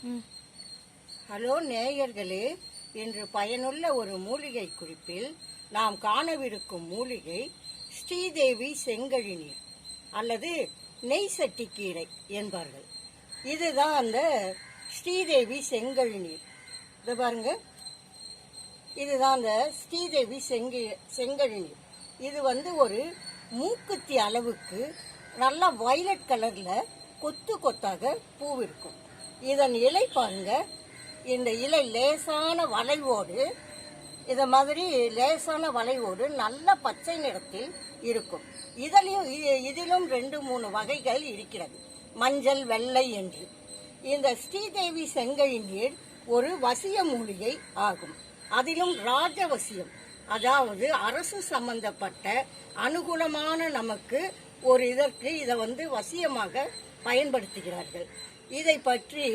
Hello நேயர்களே, இன்று பயனுள்ள ஒரு மூலிகை குறிப்பில் நாம் காணவிருக்கும் மூலிகை ஸ்ரீதேவி செங்கழிநீர் அல்லது நெய் சட்டிக்கீரை என்பார்கள். இதுதான் அந்த ஸ்ரீதேவி செங்கழிநீர். இதை பாருங்க, இதுதான் அந்த ஸ்ரீதேவி செங்கழிநீர். இது ஒரு மூக்குத்தி அளவுக்கு நல்ல வயலட் கலர்ல கொத்து கொத்தாக பூ இருக்கும். இதன் இலை பாருங்க, இந்த இலை லேசான வளைவோடு, இத மாதிரி லேசான வளைவோடு நல்ல பச்சை நிறத்தில் இருக்கும். இதிலும் 2-3 வகைகள் இருக்கிறது, மஞ்சள், வெள்ளை என்று. இந்த ஸ்ரீதேவி செங்கழிநீர் ஒரு வசிய மூலிகை ஆகும். அதிலும் ராஜவசியம், அதாவது அரசு சம்பந்தப்பட்ட அனுகூலமான நமக்கு ஒரு இதற்கு இதை வசியமாக பயன்படுத்துகிறார்கள். இதை பற்றி